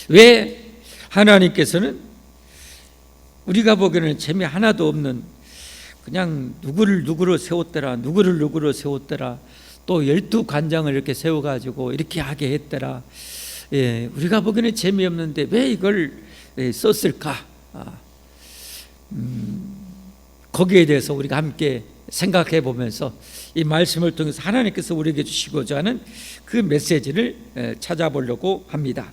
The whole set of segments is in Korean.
왜 하나님께서는 우리가 보기에는 재미 하나도 없는 그냥 누구를 세웠더라, 누구를 세웠더라, 또 12관장을 이렇게 세워가지고 이렇게 하게 했더라. 우리가 보기에는 재미없는데 왜 이걸 썼을까? 거기에 대해서 우리가 함께 생각해 보면서 이 말씀을 통해서 하나님께서 우리에게 주시고자 하는 그 메시지를 찾아보려고 합니다.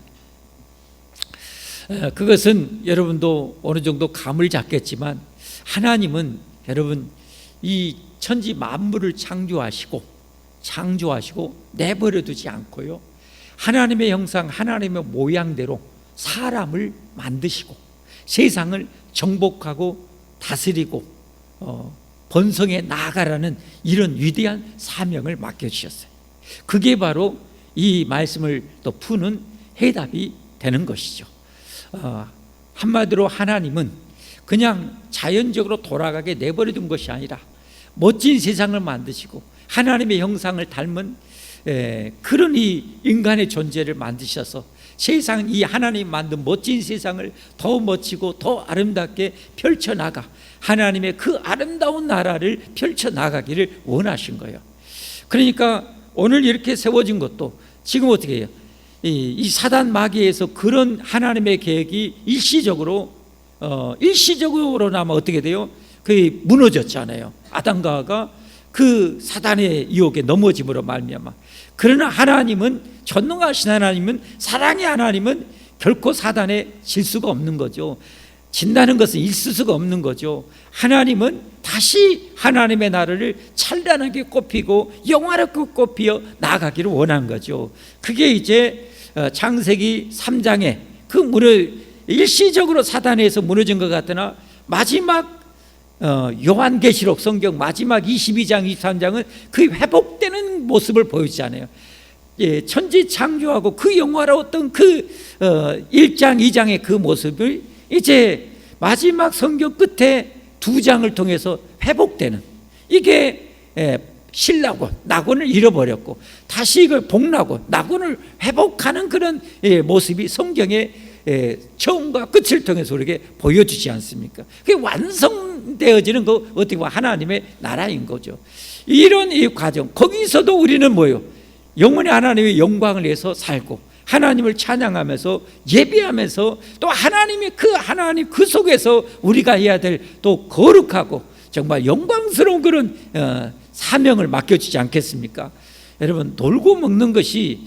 그것은 여러분도 어느 정도 감을 잡겠지만, 하나님은 여러분 이 천지 만물을 창조하시고 내버려 두지 않고요, 하나님의 형상, 하나님의 모양대로 사람을 만드시고 세상을 정복하고 다스리고 번성해 나아가라는 이런 위대한 사명을 맡겨주셨어요. 그게 바로 이 말씀을 또 푸는 해답이 되는 것이죠. 한마디로 하나님은 그냥 자연적으로 돌아가게 내버려둔 것이 아니라 멋진 세상을 만드시고 하나님의 형상을 닮은 그런 이 인간의 존재를 만드셔서 세상, 이 하나님 만든 멋진 세상을 더 멋지고 더 아름답게 펼쳐나가 하나님의 그 아름다운 나라를 펼쳐나가기를 원하신 거예요. 그러니까 오늘 이렇게 세워진 것도 지금 어떻게 해요? 이 사단 마귀에서 그런 하나님의 계획이 일시적으로나마 어떻게 돼요? 그게 무너졌잖아요. 아담과 하와가 그 사단의 유혹에 넘어짐으로 말미암아. 그러나 하나님은, 전능하신 하나님은, 사랑의 하나님은 결코 사단에 질 수가 없는 거죠. 진다는 것은 있을 수가 없는 거죠. 하나님은 다시 하나님의 나라를 찬란하게 꽃피고 영화롭게 꽃피어 나아가기를 원하는 거죠. 그게 이제 창세기 3장에 그 일시적으로 사단에서 무너진 것 같으나 마지막 요한계시록 성경 마지막 22장 23장은 그 회복되는 모습을 보여주잖아요. 천지 창조하고 그 영화로웠던 그 1장 2장의 그 모습을 이제 마지막 성경 끝에 2장을 통해서 회복되는, 이게 신라곤, 낙원을 잃어버렸고 다시 이걸 복락곤, 낙원을 회복하는 그런 모습이 성경의 처음과 끝을 통해서 우리에게 보여주지 않습니까? 그게 완성되어지는 거 어떻게 보면 하나님의 나라인 거죠. 이런 이 과정, 거기서도 우리는 뭐예요? 영원히 하나님의 영광을 위해서 살고 하나님을 찬양하면서 예배하면서 또 하나님 그 속에서 우리가 해야 될 또 거룩하고 정말 영광스러운 그런 사명을 맡겨주지 않겠습니까? 여러분, 놀고 먹는 것이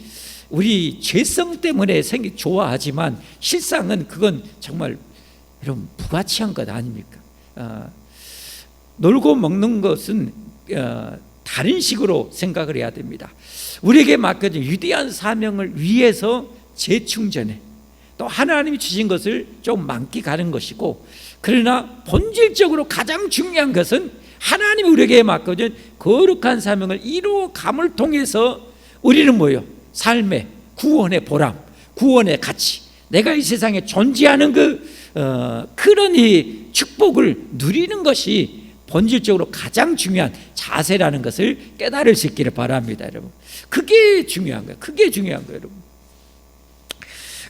우리 죄성 때문에 좋아하지만 실상은 그건 정말 여러분 부가치한 것 아닙니까? 놀고 먹는 것은 다른 식으로 생각을 해야 됩니다. 우리에게 맡겨진 위대한 사명을 위해서 재충전해 또 하나님이 주신 것을 좀 만끽하는 것이고, 그러나 본질적으로 가장 중요한 것은 하나님이 우리에게 맡겨진 거룩한 사명을 이루어감을 통해서 우리는 뭐예요? 삶의 구원의 보람, 구원의 가치, 내가 이 세상에 존재하는 그런 이 축복을 누리는 것이 본질적으로 가장 중요한 자세라는 것을 깨달을 수 있기를 바랍니다, 여러분. 그게 중요한 거예요. 그게 중요한 거예요, 여러분.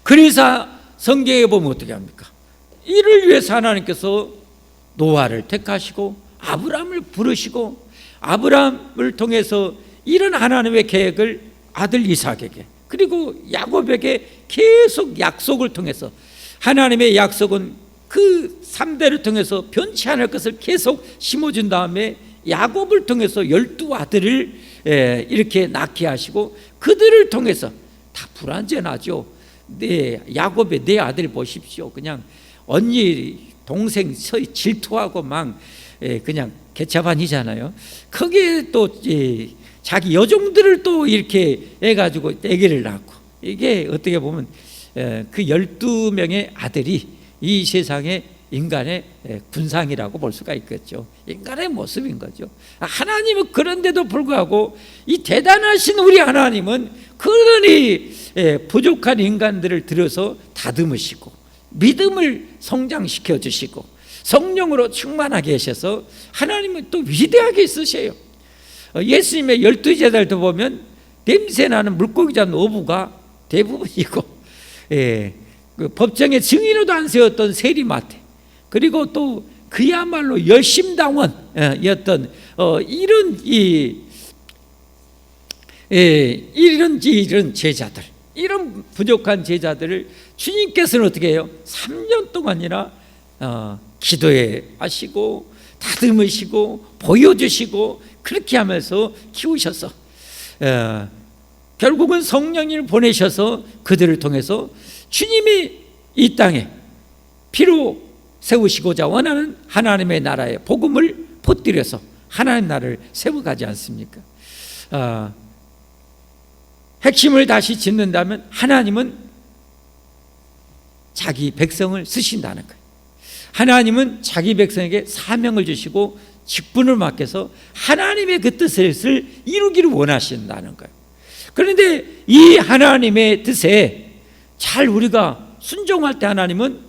그래서 성경에 보면 어떻게 합니까? 이를 위해서 하나님께서 노아를 택하시고 아브라함을 부르시고 아브라함을 통해서 이런 하나님의 계획을 아들 이삭에게 그리고 야곱에게 계속 약속을 통해서, 하나님의 약속은 그 3대를 통해서 변치 않을 것을 계속 심어준 다음에 야곱을 통해서 12아들을 이렇게 낳게 하시고, 그들을 통해서 다 불완전하죠. 야곱의 네 아들 보십시오. 그냥 언니 동생 서로 질투하고 막 그냥 개차반이잖아요. 거기에 또 자기 여종들을 또 이렇게 해가지고 아기를 낳고, 이게 어떻게 보면 그 12명의 아들이 이 세상의 인간의 군상이라고 볼 수가 있겠죠. 인간의 모습인 거죠. 하나님은 그런데도 불구하고 이 대단하신 우리 하나님은 그러니 부족한 인간들을 들여서 다듬으시고 믿음을 성장시켜 주시고 성령으로 충만하게 하셔서 하나님은 또 위대하게 쓰셔요. 예수님의 12제자들도 보면 냄새나는 물고기 잡는 어부가 대부분이고 그 법정의 증인으로도 안 세웠던 세리마태, 그리고 또 그야말로 열심당원이었던 이런 제자들, 이런 부족한 제자들을 주님께서는 어떻게 해요? 3년 동안이나 기도해 하시고 다듬으시고 보여주시고 그렇게 하면서 키우셔서 결국은 성령님을 보내셔서 그들을 통해서 주님이 이 땅에 피로 세우시고자 원하는 하나님의 나라의 복음을 퍼뜨려서 하나님 나라를 세워가지 않습니까? 핵심을 다시 짓는다면 하나님은 자기 백성을 쓰신다는 거예요. 하나님은 자기 백성에게 사명을 주시고 직분을 맡겨서 하나님의 그 뜻을 이루기를 원하신다는 거예요. 그런데 이 하나님의 뜻에 잘 우리가 순종할 때 하나님은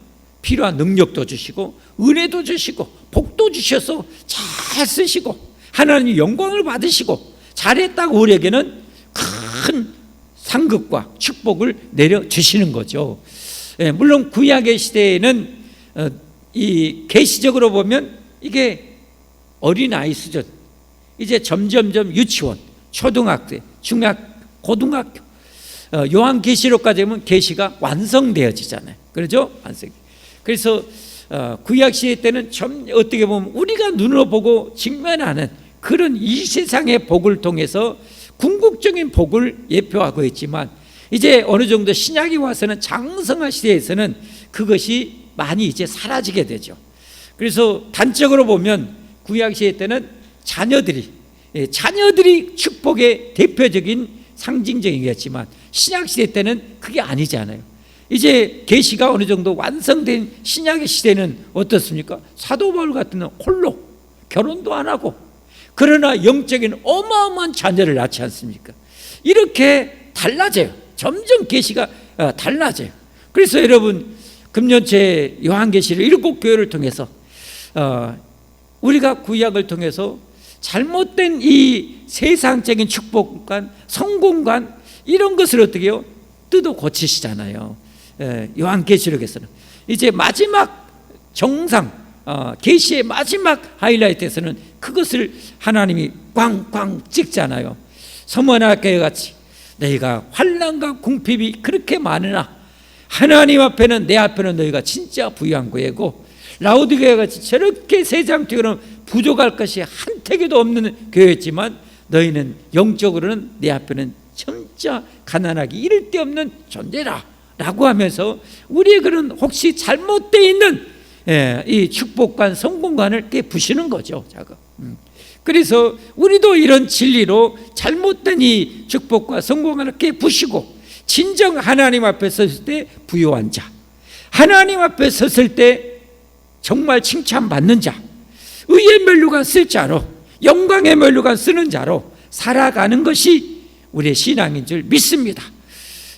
필요한 능력도 주시고 은혜도 주시고 복도 주셔서 잘 쓰시고 하나님이 영광을 받으시고 잘했다고 우리에게는 큰 상급과 축복을 내려주시는 거죠. 물론 구약의 시대에는 이 계시적으로 보면 이게 어린아이 수준, 이제 점점점 유치원, 초등학교, 중학, 고등학교, 요한계시록까지 되면 계시가 완성되어지잖아요. 그렇죠? 완성. 그래서 구약 시대 때는 어떻게 보면 우리가 눈으로 보고 직면하는 그런 이 세상의 복을 통해서 궁극적인 복을 예표하고 있지만 이제 어느 정도 신약이 와서는 장성한 시대에서는 그것이 많이 이제 사라지게 되죠. 그래서 단적으로 보면 구약 시대 때는 자녀들이 축복의 대표적인 상징적이겠지만 신약 시대 때는 그게 아니잖아요. 이제 계시가 어느 정도 완성된 신약의 시대는 어떻습니까? 사도 바울 같은 건 홀로 결혼도 안 하고 그러나 영적인 어마어마한 자녀를 낳지 않습니까? 이렇게 달라져요. 점점 계시가 달라져요. 그래서 여러분 금년째 요한계시록 7교회를 통해서 우리가 구약을 통해서 잘못된 이 세상적인 축복관, 성공관 이런 것을 어떻게 해요? 뜯어 고치시잖아요. 요한계시록에서는 이제 마지막 정상 계시의 마지막 하이라이트에서는 그것을 하나님이 꽝꽝 찍잖아요. 서머나교회 같이 너희가 환난과 궁핍이 그렇게 많으나 하나님 앞에는 내 앞에는 너희가 진짜 부유한 교회고 라우디게아 같이 저렇게 세상적으로는 부족할 것이 한 택에도 없는 교회였지만 너희는 영적으로는 내 앞에는 진짜 가난하기 이를 데 없는 존재라 라고 하면서 우리의 그런 혹시 잘못되어 있는 이 축복관 성공관을 이렇게 부시는 거죠. 그래서 우리도 이런 진리로 잘못된 이 축복과 성공관을 이렇게 부시고 진정 하나님 앞에 섰을 때 부요한 자, 하나님 앞에 섰을 때 정말 칭찬받는 자, 의의 면류관 쓸 자로, 영광의 면류관 쓰는 자로 살아가는 것이 우리의 신앙인 줄 믿습니다.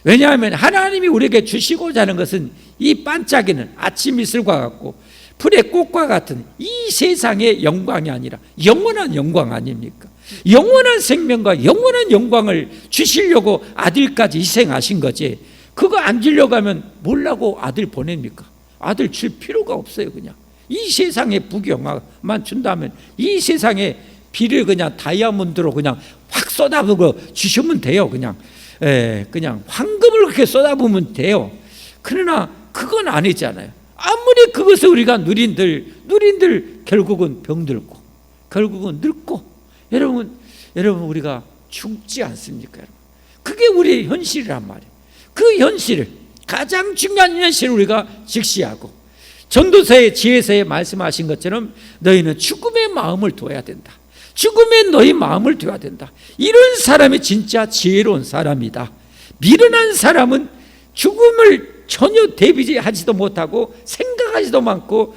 왜냐하면 하나님이 우리에게 주시고자 하는 것은 이 반짝이는 아침 이슬과 같고 풀의 꽃과 같은 이 세상의 영광이 아니라 영원한 영광 아닙니까? 영원한 생명과 영원한 영광을 주시려고 아들까지 희생하신 거지. 그거 안 주려고 하면 뭐라고 아들 보냅니까? 아들 줄 필요가 없어요. 그냥 이 세상의 부경만 준다면 이 세상의 비를 그냥 다이아몬드로 그냥 확 쏟아부어 주시면 돼요. 그냥 황금을 그렇게 쏟아부으면 돼요. 그러나 그건 아니잖아요. 아무리 그것을 우리가 누린들 결국은 병들고 결국은 늙고 여러분 우리가 죽지 않습니까? 여러분? 그게 우리의 현실이란 말이에요. 그 현실을 가장 중요한 현실을 우리가 직시하고 전도서의 지혜서에 말씀하신 것처럼 너희는 죽음의 마음을 둬야 된다. 죽음에 너희 마음을 둬야 된다. 이런 사람이 진짜 지혜로운 사람이다. 미련한 사람은 죽음을 전혀 대비하지도 못하고 생각하지도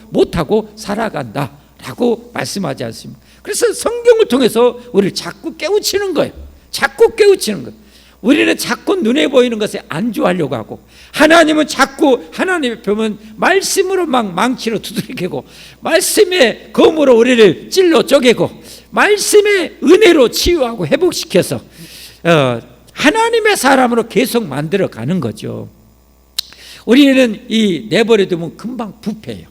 못하고 살아간다 라고 말씀하지 않습니까? 그래서 성경을 통해서 우리를 자꾸 깨우치는 거예요. 자꾸 깨우치는 거예요. 우리는 자꾸 눈에 보이는 것에 안주하려고 하고 하나님은 자꾸 하나님의 표면 말씀으로 막 망치로 두드리고 말씀의 검으로 우리를 찔러 쪼개고 말씀의 은혜로 치유하고 회복시켜서 하나님의 사람으로 계속 만들어가는 거죠. 우리는 이 내버려두면 금방 부패해요.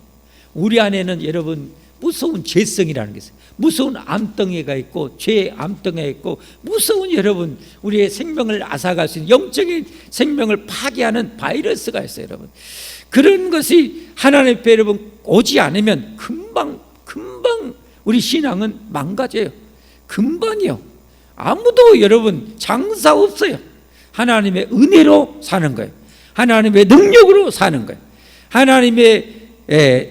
우리 안에는 여러분 무서운 죄성이라는 게 있어요. 무서운 암덩이가 있고 죄의 암덩이가 있고 무서운 여러분 우리의 생명을 앗아갈 수 있는 영적인 생명을 파괴하는 바이러스가 있어요. 여러분 그런 것이 하나님 앞에 여러분 오지 않으면 금방 우리 신앙은 망가져요. 금방이요. 아무도 여러분 장사 없어요. 하나님의 은혜로 사는 거예요. 하나님의 능력으로 사는 거예요. 하나님의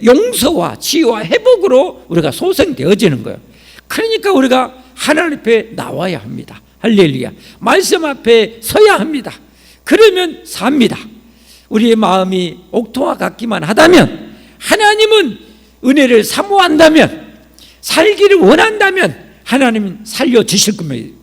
용서와 치유와 회복으로 우리가 소생되어지는 거예요. 그러니까 우리가 하나님 앞에 나와야 합니다. 할렐루야. 말씀 앞에 서야 합니다. 그러면 삽니다. 우리의 마음이 옥토와 같기만 하다면, 하나님은 은혜를 사모한다면, 살기를 원한다면 하나님은 살려주실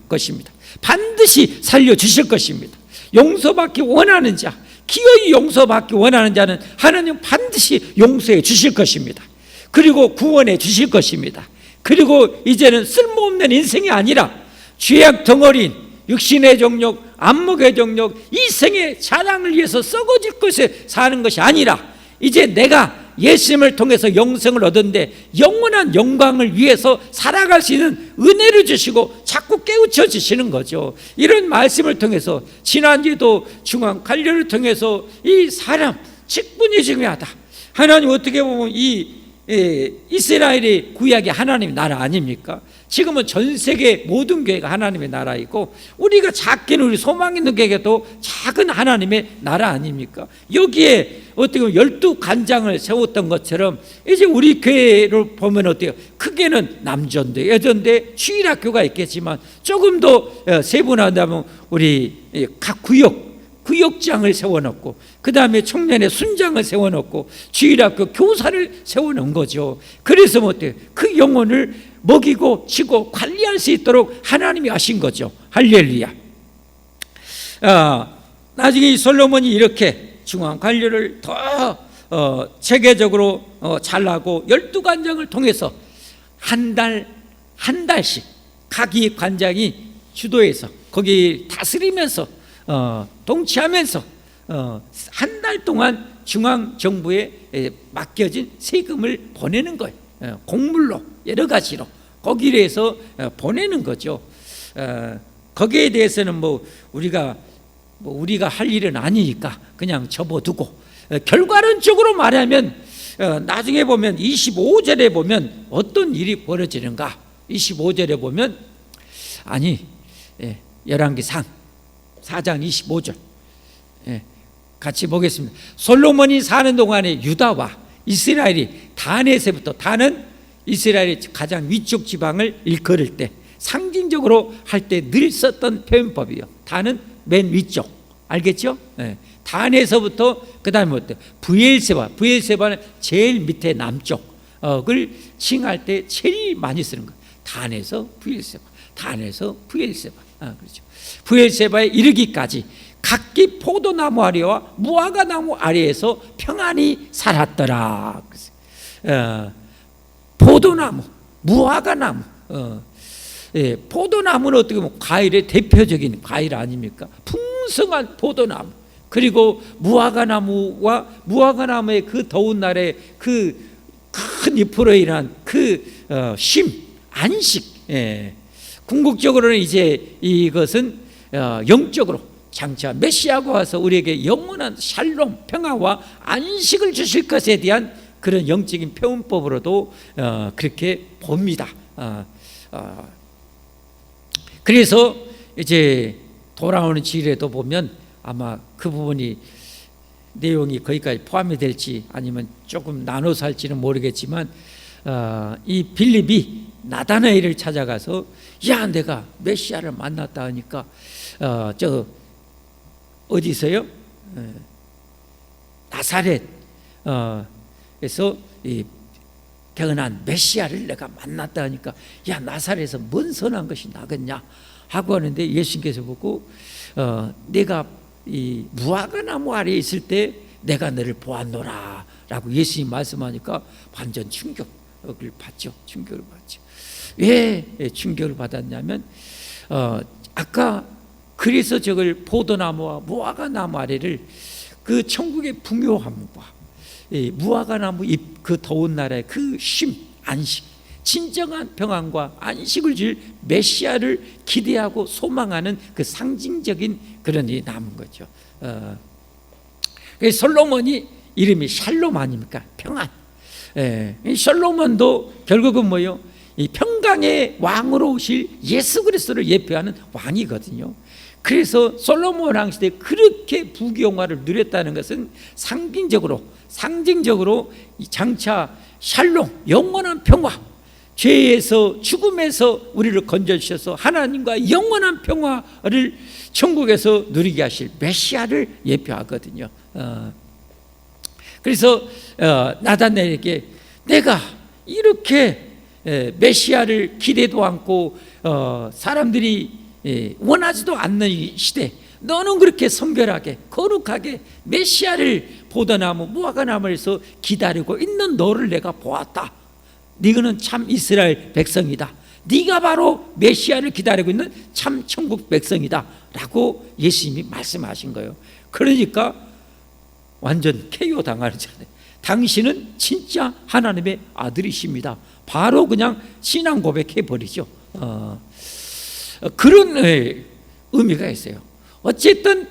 것입니다. 반드시 살려주실 것입니다. 용서받기 원하는 자, 기어이 용서받기 원하는 자는 하나님 반드시 용서해 주실 것입니다. 그리고 구원해 주실 것입니다. 그리고 이제는 쓸모없는 인생이 아니라 죄악 덩어리인 육신의 정욕, 안목의 정욕, 이생의 자랑을 위해서 썩어질 것에 사는 것이 아니라 이제 내가 예수님을 통해서 영생을 얻었는데 영원한 영광을 위해서 살아갈 수 있는 은혜를 주시고 자꾸 깨우쳐 주시는 거죠. 이런 말씀을 통해서 지난주에도 중앙 관료를 통해서 이 사람 직분이 중요하다. 하나님 어떻게 보면 이 이스라엘의 구약이 하나님의 나라 아닙니까? 지금은 전 세계 모든 교회가 하나님의 나라이고 우리가 작게는 우리 소망 있는 교회도 작은 하나님의 나라 아닙니까? 여기에 어떻게 보면 12간장을 세웠던 것처럼 이제 우리 교회를 보면 어때요? 크게는 남전대, 여전대, 주일학교가 있겠지만 조금 더 세분화하다면 우리 각 구역장을 세워놓고 그 다음에 청년의 순장을 세워놓고 주일학교 교사를 세워놓은 거죠. 그래서 뭐 어때요? 그 영혼을 먹이고 치고 관리할 수 있도록 하나님이 하신 거죠. 할렐루야. 나중에 이 솔로몬이 이렇게 중앙 관료를 더 체계적으로 잘하고 12관장을 통해서 한 달씩 각이 관장이 주도해서 거기 다스리면서 통치하면서 한 달 동안 중앙정부에 맡겨진 세금을 보내는 거예요. 공물로 여러 가지로 거기에 해서 보내는 거죠. 거기에 대해서는 뭐 우리가 할 일은 아니니까 그냥 접어두고 결과론적으로 말하면 나중에 보면 25절에 보면 어떤 일이 벌어지는가. 25절에 보면 열왕기상 4장 25절 같이 보겠습니다. 솔로몬이 사는 동안에 유다와 이스라엘이 단에서부터, 단은 이스라엘의 가장 위쪽 지방을 일컬을 때 상징적으로 할 때 늘 썼던 표현법이에요. 단은 맨 위쪽, 알겠죠? 단에서부터 그 다음에 어때요? 부엘세바는 제일 밑에 남쪽을 칭할 때 제일 많이 쓰는 거예요. 단에서 부엘세바, 단에서 부엘세바. 그렇죠. 부엘세바에 이르기까지 각기 포도나무 아래와 무화과나무 아래에서 평안히 살았더라. 포도나무, 무화과나무. 포도나무는 어떻게 보면 과일의 대표적인 과일 아닙니까? 풍성한 포도나무. 그리고 무화과나무와 무화과나무의 그 더운 날에 그 큰 잎으로 인한 그 안식. 궁극적으로는 이제 이것은 영적으로 장차 메시아가 와서 우리에게 영원한 샬롬, 평화와 안식을 주실 것에 대한 그런 영적인 표현법으로도 그렇게 봅니다. 그래서 이제 돌아오는 지일에도 보면 아마 그 부분이 내용이 거기까지 포함이 될지 아니면 조금 나눠서 할지는 모르겠지만 이 빌립이 나다나엘을 찾아가서 야 내가 메시아를 만났다 하니까 저 어디서요? 나사렛에서 이 태어난 메시아를 내가 만났다 하니까 야 나사렛에서 뭔 선한 것이 나겠냐 하고 하는데 예수님께서 보고 내가 이 무화과나무 아래에 있을 때 내가 너를 보았노라 라고 예수님 말씀하니까 완전 충격을 받죠. 왜 충격을 받았냐면 아까 그래서 저걸 포도나무와 무화과나무 아래를 그 천국의 풍요함과 무화과나무 잎, 그 더운 날의 그 쉼, 안식, 진정한 평안과 안식을 줄 메시아를 기대하고 소망하는 그 상징적인 그런 이 나무인 거죠. 솔로몬이 이름이 샬롬 아닙니까? 평안. 이 솔로몬도 결국은 뭐요? 이 평강의 왕으로 오실 예수 그리스도를 예표하는 왕이거든요. 그래서 솔로몬 왕 시대에 그렇게 부귀영화를 누렸다는 것은 상징적으로 장차 샬롬, 영원한 평화, 죄에서 죽음에서 우리를 건져주셔서 하나님과 영원한 평화를 천국에서 누리게 하실 메시아를 예표하거든요. 그래서 나다나엘에게 내가 이렇게 메시아를 기대도 않고 사람들이 원하지도 않는 이 시대, 너는 그렇게 성결하게 거룩하게 메시아를 보더나무 무화과나무에서 기다리고 있는 너를 내가 보았다. 너는 참 이스라엘 백성이다. 네가 바로 메시아를 기다리고 있는 참 천국 백성이다 라고 예수님이 말씀하신 거예요. 그러니까 완전 KO 당하잖아요. 당신은 진짜 하나님의 아들이십니다. 바로 그냥 신앙 고백해버리죠. 그런 의미가 있어요. 어쨌든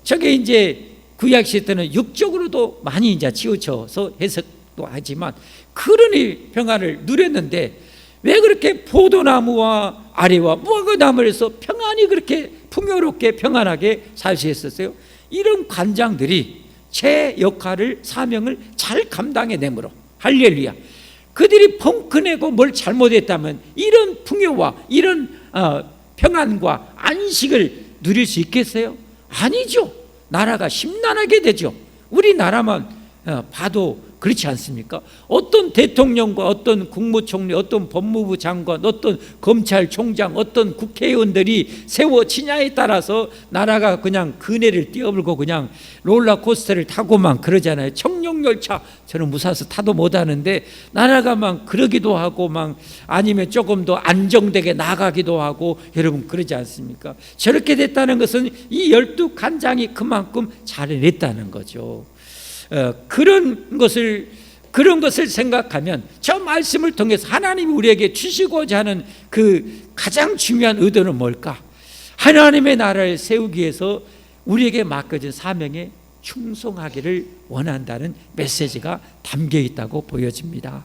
저게 이제 구약 시대 때는 육적으로도 많이 이제 치우쳐서 해석도 하지만 그런 평안을 누렸는데 왜 그렇게 포도나무와 아래와 무화과나무에서 평안이 그렇게 풍요롭게 평안하게 살 수 있었어요? 이런 관장들이 제 역할을 사명을 잘 감당해내므로 할렐루야. 그들이 펑크내고 뭘 잘못했다면 이런 풍요와 이런 평안과 안식을 누릴 수 있겠어요? 아니죠. 나라가 심란하게 되죠. 우리나라만 봐도 그렇지 않습니까? 어떤 대통령과 어떤 국무총리, 어떤 법무부 장관, 어떤 검찰총장, 어떤 국회의원들이 세워지냐에 따라서 나라가 그냥 그네를 띄어불고 그냥 롤러코스터를 타고만 그러잖아요. 청룡열차 저는 무사해서 타도 못하는데 나라가 막 그러기도 하고 막 아니면 조금 더 안정되게 나가기도 하고 여러분 그러지 않습니까? 저렇게 됐다는 것은 이 12간장이 그만큼 잘해냈다는 거죠. 그런 것을 생각하면 저 말씀을 통해서 하나님이 우리에게 주시고자 하는 그 가장 중요한 의도는 뭘까? 하나님의 나라를 세우기 위해서 우리에게 맡겨진 사명에 충성하기를 원한다는 메시지가 담겨 있다고 보여집니다.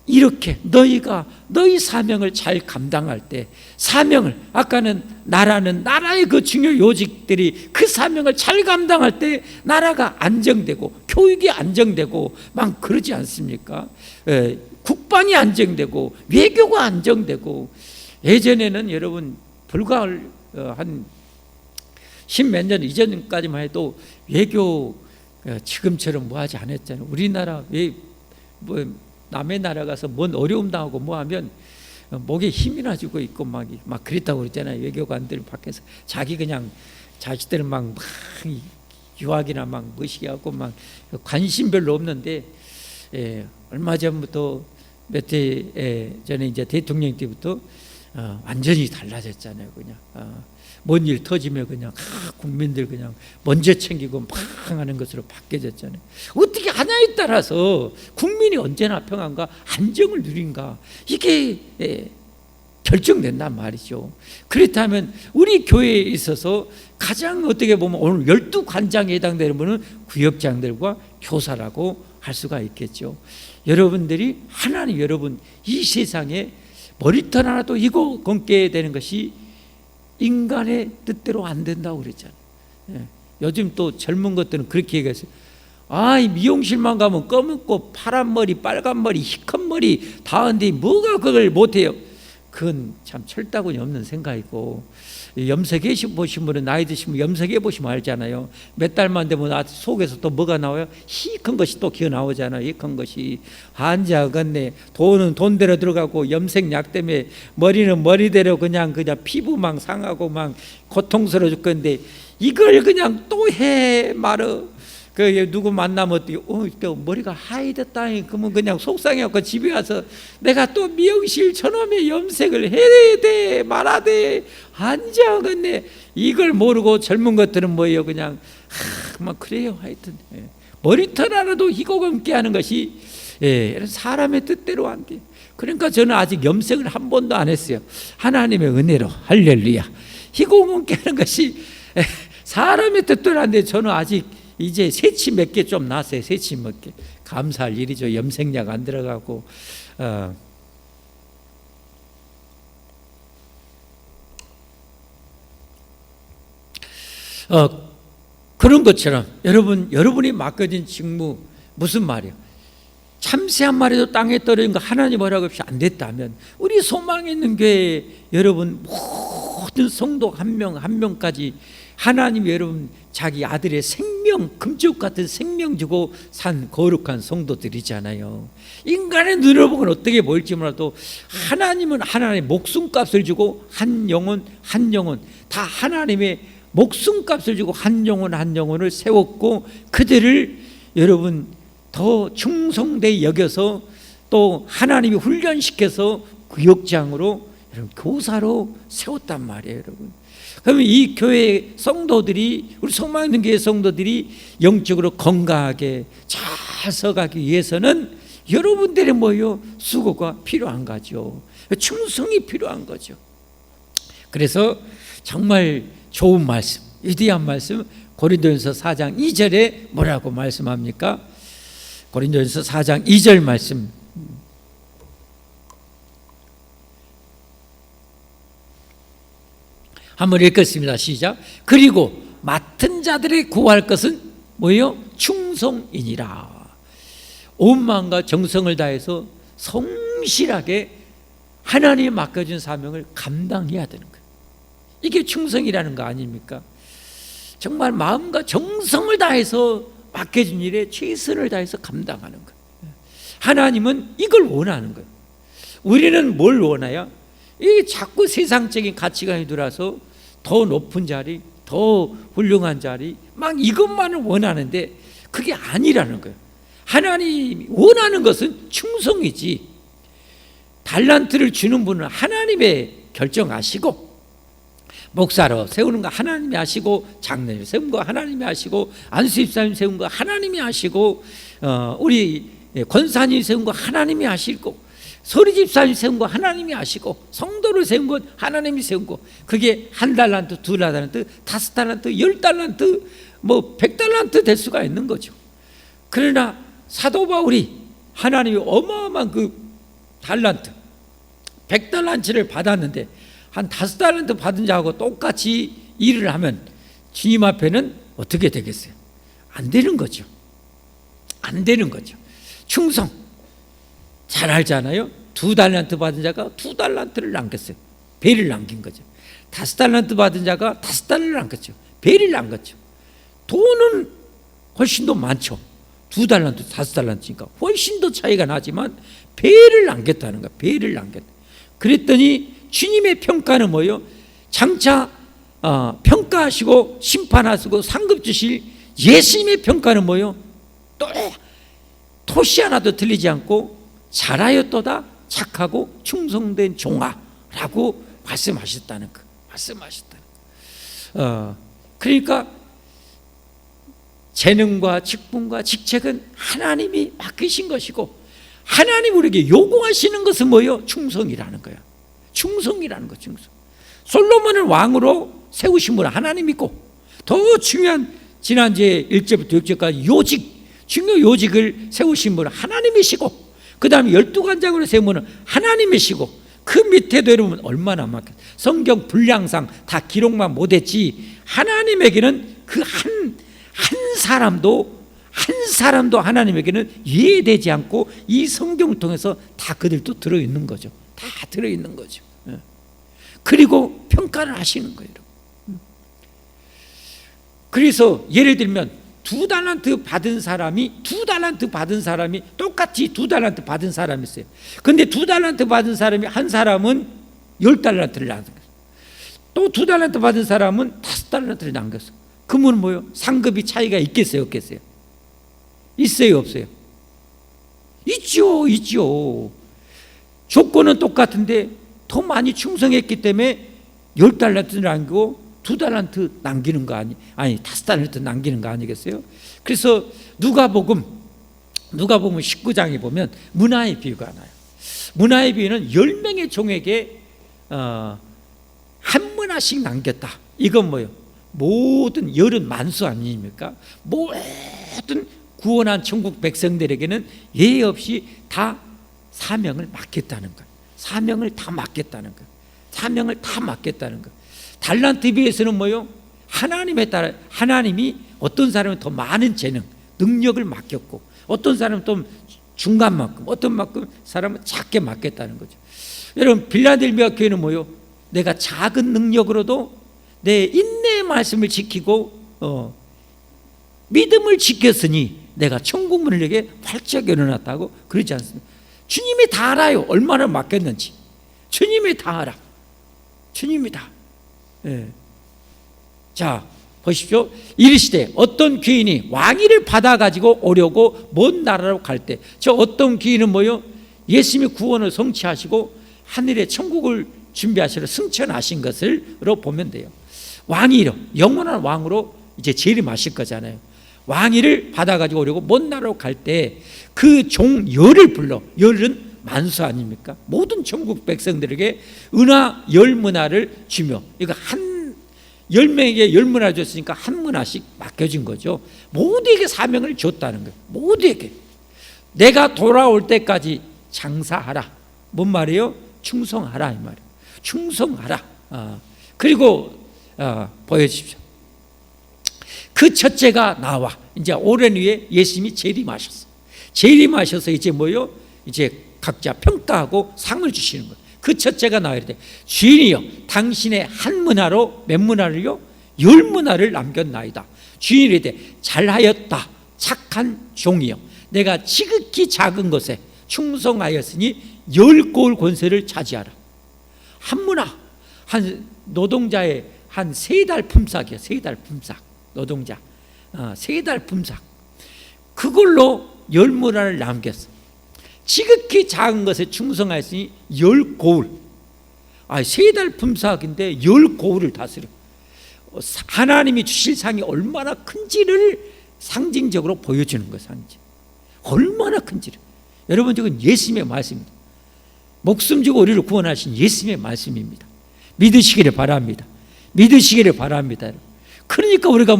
이렇게 너희가 너희 사명을 잘 감당할 때, 사명을 아까는 나라의 그 중요 요직들이 그 사명을 잘 감당할 때 나라가 안정되고 교육이 안정되고 막 그러지 않습니까? 국방이 안정되고 외교가 안정되고. 예전에는 여러분 불과 한 10몇 년 이전까지만 해도 외교 지금처럼 뭐 하지 않았잖아요. 우리나라 남의 나라 가서 뭔 어려움 당하고 뭐 하면 목에 힘이나 주고 있고 막 그랬다고 그랬잖아요. 외교관들 밖에서 자기 그냥 자식들 막 유학이나 막 멋있게 하고 막 관심 별로 없는데, 얼마 전부터 몇 해 전에 이제 대통령 때부터 완전히 달라졌잖아요. 그냥 뭔 일 터지면 그냥 국민들 그냥 먼저 챙기고 막 하는 것으로 바뀌어졌잖아요. 어떻게 하냐에 따라서 국민이 언제나 평안과 안정을 누린가 이게 결정된단 말이죠. 그렇다면 우리 교회에 있어서 가장 어떻게 보면 오늘 12관장에 해당되는 분은 구역장들과 교사라고 할 수가 있겠죠. 여러분들이 하나님 여러분 이 세상에 머리털 하나도 이고 걷게 되는 것이 인간의 뜻대로 안 된다고 그랬잖아요. 요즘 또 젊은 것들은 그렇게 얘기했어요. 이 미용실만 가면 검은고 파란 머리 빨간 머리 희컨 머리 다 하는데 뭐가 그걸 못해요. 그건 참 철다구니 없는 생각이고, 염색해 보신 분은 나이 드시면 염색해 보시면 알잖아요. 몇 달만 되면 속에서 또 뭐가 나와요? 희큰 것이 또 기어 나오잖아요. 희큰 것이 한자건네 돈은 돈대로 들어가고 염색약 때문에 머리는 머리대로 그냥 피부망 상하고 막 고통스러워 죽겠는데 이걸 그냥 또 해 말어. 누구 만나면 또 머리가 하얘졌다. 그러면 그냥 속상해갖고 집에 와서 내가 또 미용실 저놈의 염색을 해야 돼 말아야 돼 앉아겠네. 이걸 모르고 젊은 것들은 뭐예요? 그냥 막 그래요. 하여튼 머리털 하나도 희곡 없게 하는 것이 사람의 뜻대로 안 돼. 그러니까 저는 아직 염색을 한 번도 안 했어요. 하나님의 은혜로 할렐루야. 희곡 없게 하는 것이 사람의 뜻대로 안 돼. 저는 아직 이제 새치 몇 개 좀 났어요. 새치 몇 개. 감사할 일이죠. 염색약 안 들어가고. 그런 것처럼 여러분이 맡겨진 직무 무슨 말이에요? 참새 한 마리도 땅에 떨어진 거 하나님 허락 없이 안 됐다면 우리 소망 있는 교회 여러분 모든 성도 한 명 한 명까지 하나님 여러분 자기 아들의 생명 금쪽 같은 생명 주고 산 거룩한 성도들이잖아요. 인간의 눈으로 보면 어떻게 보일지 몰라도 하나님은 하나님의 목숨값을 주고 한 영혼 다 하나님의 목숨값을 주고 한 영혼을 세웠고 그들을 여러분 더 충성되게 여겨서 또 하나님이 훈련시켜서 구역장으로 여러분 교사로 세웠단 말이에요. 여러분 그러면 이 교회 성도들이 우리 소망 있는 교회 성도들이 영적으로 건강하게 잘 서가기 위해서는 여러분들의 수고가 필요한 거죠. 충성이 필요한 거죠. 그래서 정말 좋은 말씀, 위대한 말씀 고린도전서 4장 2절에 뭐라고 말씀합니까? 고린도전서 4장 2절 말씀 한번 읽겠습니다. 시작. 그리고 맡은 자들의 구할 것은 뭐예요? 충성이니라. 온 마음과 정성을 다해서 성실하게 하나님이 맡겨준 사명을 감당해야 되는 거예요. 이게 충성이라는 거 아닙니까? 정말 마음과 정성을 다해서 맡겨진 일에 최선을 다해서 감당하는 거예요. 하나님은 이걸 원하는 거예요. 우리는 뭘 원해요? 이 자꾸 세상적인 가치관이 들어와서 더 높은 자리, 더 훌륭한 자리 막 이것만을 원하는데 그게 아니라는 거예요. 하나님이 원하는 것은 충성이지. 달란트를 주는 분은 하나님의 결정하시고 목사로 세우는 거 하나님이 하시고 장로를 세운 거 하나님이 하시고 안수집사님 세운 거 하나님이 하시고 우리 권사님 세운 거 하나님이 하시고 서리집사님 세운 거 하나님이 하시고 성도를 세운 건 하나님이 세운 거 그게 1달란트, 2달란트, 5달란트, 10달란트 100달란트 될 수가 있는 거죠. 그러나 사도 바울이 하나님이 어마어마한 그 달란트 100달란트를 받았는데 한 5달란트 받은 자하고 똑같이 일을 하면 주님 앞에는 어떻게 되겠어요? 안 되는 거죠. 안 되는 거죠. 충성 잘 알잖아요. 2달란트 받은 자가 2달란트를 남겼어요. 배를 남긴 거죠. 5달란트 받은 자가 5달란트를 남겼죠. 배를 남겼죠. 돈은 훨씬 더 많죠. 2달란트, 5달란트니까 훨씬 더 차이가 나지만 배를 남겼다는 거야. 배를 남겼다. 그랬더니 주님의 평가는 뭐예요? 장차 평가하시고 심판하시고 상급 주실 예수님의 평가는 뭐예요? 또 토시 하나도 틀리지 않고 잘하였도다 착하고 충성된 종아라고 말씀하셨다는 거. 말씀하셨다는 거. 그러니까 재능과 직분과 직책은 하나님이 맡기신 것이고 하나님 우리에게 요구하시는 것은 뭐예요? 충성이라는 거예요. 충성이라는 거. 충성. 솔로몬을 왕으로 세우신 분은 하나님이고 더 중요한 지난주에 1절부터 6절까지 요직 중요 요직을 세우신 분은 하나님이시고 그 다음에 12관장으로 세운 분은 하나님이시고 그 밑에도 여러분 얼마나 많겠어요. 성경 분량상 다 기록만 못했지 하나님에게는 그 한 사람도 하나님에게는 이해되지 않고 이 성경을 통해서 다 그들도 들어있는 거죠. 다 들어있는 거죠. 그리고 평가를 하시는 거예요. 그래서 예를 들면 2달란트 받은 사람이 똑같이 2달란트 받은 사람이 있어요. 근데 2달란트 받은 사람이 한 사람은 10달란트를 남겼어요. 또 2달란트 받은 사람은 5달란트를 남겼어요. 그러면 뭐예요? 상급이 차이가 있겠어요, 없겠어요? 있어요, 없어요? 있죠. 조건은 똑같은데 더 많이 충성했기 때문에 10달란트를 남기고 2달란트 남기는 거 아니 5달란트 남기는 거 아니겠어요? 그래서 누가복음 19장에 보면 문화의 비유가 나요. 문화의 비유는 10명의 종에게 한 문화씩 남겼다. 이건 뭐예요? 모든 열은 만수 아닙니까? 모든 구원한 천국 백성들에게는 예의 없이 다 사명을 맡겼다는 것. 사명을 다 맡겼다는 것. 사명을 다 맡겼다는 것. 달란트 비유에서는 뭐요? 하나님에 따라 하나님이 어떤 사람은 더 많은 재능, 능력을 맡겼고 어떤 사람은 또 중간만큼, 어떤 만큼 사람은 작게 맡겼다는 거죠. 여러분 빌라델비아 교회는 뭐요? 내가 작은 능력으로도 내 인내의 말씀을 지키고 믿음을 지켰으니 내가 천국 문을 내게 활짝 열어놨다고 그러지 않습니까? 주님이 다 알아요. 얼마나 맡겼는지. 주님이 다 알아. 주님이 다. 예. 자 보십시오. 이르시되 어떤 귀인이 왕위를 받아가지고 오려고 먼 나라로 갈 때, 저 어떤 귀인은 뭐요? 예수님의 구원을 성취하시고 하늘의 천국을 준비하시러 승천하신 것을로 보면 돼요. 왕위로, 영원한 왕으로 이제 재림하실 거잖아요. 왕위를 받아가지고 오려고 먼 나라로 갈 때 그 종 열을 불러. 열은 만수 아닙니까? 모든 천국 백성들에게 은하 10문화를 주며, 이거 한 10명에게 10문화 줬으니까 한 문화씩 맡겨진 거죠. 모두에게 사명을 줬다는 거예요. 모두에게. 내가 돌아올 때까지 장사하라. 뭔 말이에요? 충성하라 이 말이에요. 충성하라. 그리고 보여주십시오. 그 첫째가 나와. 이제 오랜 후에 예수님이 재림하셨어. 재림하셔서 이제 뭐요? 이제 각자 평가하고 상을 주시는 거예요. 그 첫째가 나와야 돼. 주인이여, 당신의 한 문화로 몇 문화를요? 10문화를 남겼나이다. 주인이 이르되 잘하였다 착한 종이여, 내가 지극히 작은 것에 충성하였으니 10고을 권세를 차지하라. 한 문화, 한 노동자의 한 3달 품삯이야. 3달 품삯. 노동자 3달 품삯. 그걸로 10문화를 남겼어. 지극히 작은 것에 충성하였으니 10고을. 3달 품삯인데 10고을을 다스려. 하나님이 주실 상이 얼마나 큰지를 상징적으로 보여주는 거예요. 상징. 얼마나 큰지를. 여러분, 이건 예수님의 말씀입니다. 목숨 주고 우리를 구원하신 예수님의 말씀입니다. 믿으시기를 바랍니다. 믿으시기를 바랍니다. 그러니까 우리가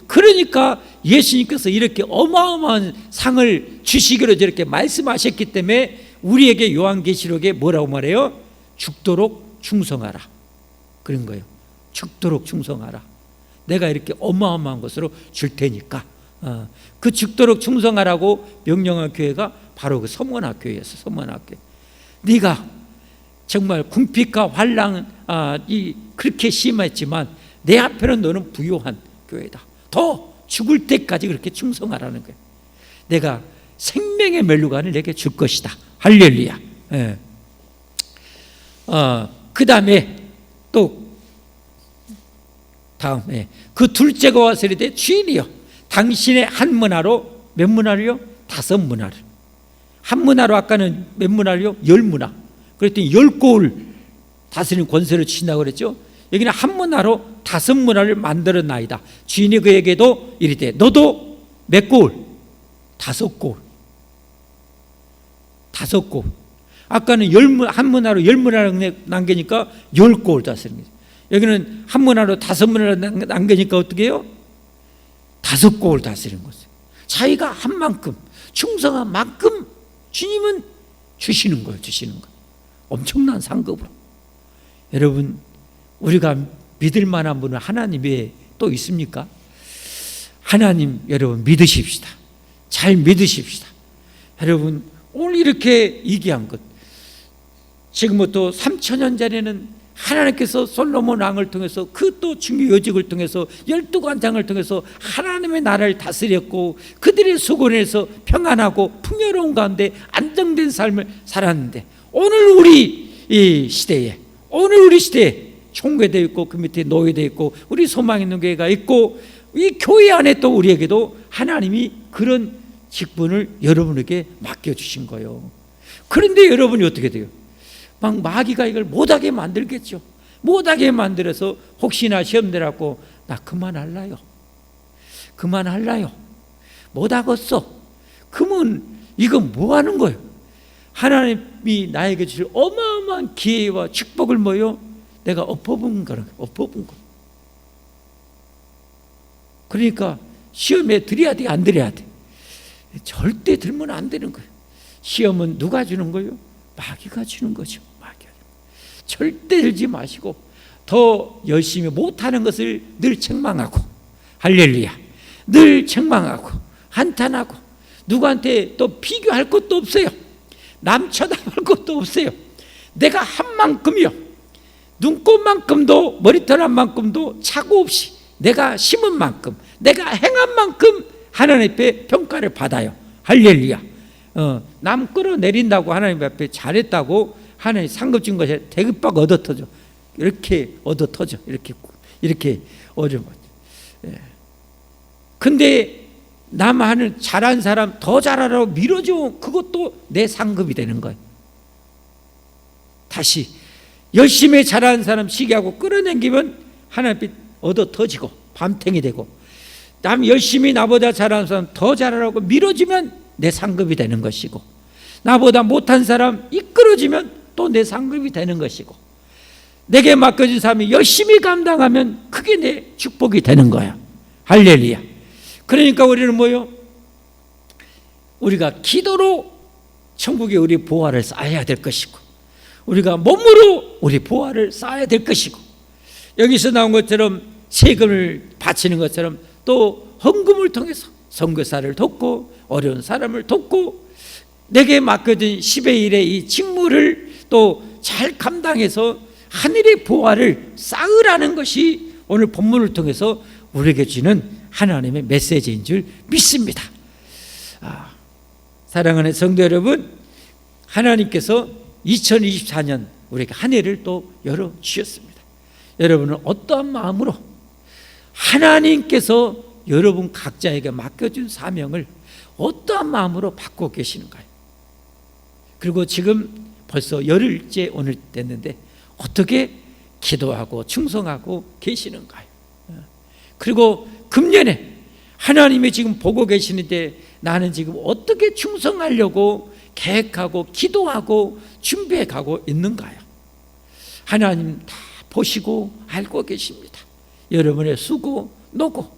그러니까 예수님께서 이렇게 어마어마한 상을 주시기로 저렇게 말씀하셨기 때문에 우리에게 요한계시록에 뭐라고 말해요? 죽도록 충성하라. 그런 거예요. 죽도록 충성하라. 내가 이렇게 어마어마한 것으로 줄 테니까. 그 죽도록 충성하라고 명령한 교회가 바로 그 서문학교였어. 서문학교. 네가 정말 궁핍과 환란이 그렇게 심했지만 내 앞에는 너는 부요한 교회다. 더 죽을 때까지 그렇게 충성하라는 거예요. 내가 생명의 멜루간을 내게 줄 것이다. 할렐루야. 예. 그 다음에 또 다음에 그 둘째가 와서 이르되 주인이여, 당신의 한 문화로 몇 문화를요? 5문화를. 한 문화로 아까는 몇 문화를요? 10문화. 그랬더니 10고을 다스리는 권세를 주신다고 그랬죠. 여기는 한 문화로 5문화를 만들어나이다. 주인이 그에게도 이르되 너도 몇 고을? 5고을. 5고을. 아까는 한 문화로 10문화를 남기니까 10고을 다스리는 거죠. 여기는 한 문화로 5문화를 남기니까 어떻게 해요? 5고을 다스리는 거죠. 자기가 한 만큼, 충성한 만큼 주님은 주시는 거예요. 주시는 거예요. 엄청난 상급으로. 여러분, 우리가 믿을 만한 분은 하나님 외에 또 있습니까? 하나님 여러분 믿으십시다. 잘 믿으십시다. 여러분 오늘 이렇게 얘기한 것, 지금부터 3000년 전에는 하나님께서 솔로몬 왕을 통해서 그 또 중요 요직을 통해서 12관장을 통해서 하나님의 나라를 다스렸고 그들의 수고에서 평안하고 풍요로운 가운데 안정된 삶을 살았는데, 오늘 우리 시대에 총회되어 있고 그 밑에 노예되어 있고 우리 소망 있는 교회가 있고 이 교회 안에 또 우리에게도 하나님이 그런 직분을 여러분에게 맡겨주신 거예요. 그런데 여러분이 어떻게 돼요? 막 마귀가 이걸 못하게 만들겠죠. 못하게 만들어서 혹시나 시험 되라고 나 그만할라요. 못하겠어. 그러면 이건 뭐 하는 거예요? 하나님이 나에게 주실 어마어마한 기회와 축복을 뭐요? 내가 엎어본 거. 그러니까 시험에 들여야 돼, 안 들여야 돼? 절대 들면 안 되는 거예요. 시험은 누가 주는 거예요? 마귀가 주는 거죠. 절대 들지 마시고 더 열심히 못하는 것을 늘 책망하고, 할렐루야, 늘 책망하고 한탄하고, 누구한테 또 비교할 것도 없어요. 남 쳐다볼 것도 없어요. 내가 한 만큼이요, 눈곱만큼도 머리털 한 만큼도 착오 없이 내가 심은 만큼, 내가 행한 만큼 하나님 앞에 평가를 받아요. 할렐루야. 남 끌어내린다고 하나님 앞에 잘했다고 하나님 상급 준 것이 대급박 얻어 터져. 이렇게 얻어 터져. 이렇게 얻어. 근데 남하는 잘한 사람 더 잘하라고 밀어줘. 그것도 내 상급이 되는 거예요. 다시 열심히 잘하는 사람 시기하고 끌어당기면 하나님 앞에 얻어 터지고 밤탱이 되고, 남 열심히 나보다 잘하는 사람 더 잘하라고 밀어주면 내 상급이 되는 것이고, 나보다 못한 사람 이끌어주면 또 내 상급이 되는 것이고, 내게 맡겨진 사람이 열심히 감당하면 그게 내 축복이 되는 거야. 할렐루야. 그러니까 우리는 뭐요? 우리가 기도로 천국에 우리 보화를 쌓아야 될 것이고, 우리가 몸으로 우리 보화를 쌓아야 될 것이고, 여기서 나온 것처럼 세금을 바치는 것처럼 또 헌금을 통해서 선교사를 돕고 어려운 사람을 돕고, 내게 맡겨진 10의 1의 이 직무를 또 잘 감당해서 하늘의 보화를 쌓으라는 것이 오늘 본문을 통해서 우리에게 주는 하나님의 메시지인 줄 믿습니다. 사랑하는 성도 여러분, 하나님께서 2024년 우리에게 한 해를 또 열어주셨습니다. 여러분은 어떠한 마음으로 하나님께서 여러분 각자에게 맡겨준 사명을 어떠한 마음으로 받고 계시는가요? 그리고 지금 벌써 열흘째 오늘 됐는데 어떻게 기도하고 충성하고 계시는가요? 그리고 금년에 하나님이 지금 보고 계시는데 나는 지금 어떻게 충성하려고 계획하고 기도하고 준비해 가고 있는가요? 하나님 다 보시고 알고 계십니다. 여러분의 수고, 노고,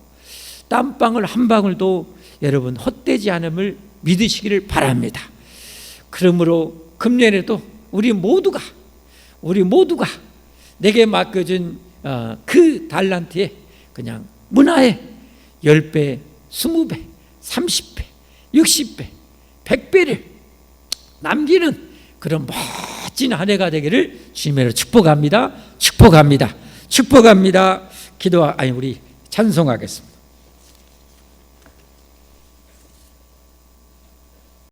땀방울 한 방울도 여러분 헛되지 않음을 믿으시기를 바랍니다. 그러므로 금년에도 우리 모두가 내게 맡겨준 그 달란트에 그냥 문화에 10배, 20배, 30배, 60배, 100배를 남기는 그런 멋진 한 해가 되기를 주님으로 축복합니다. 우리 찬송하겠습니다.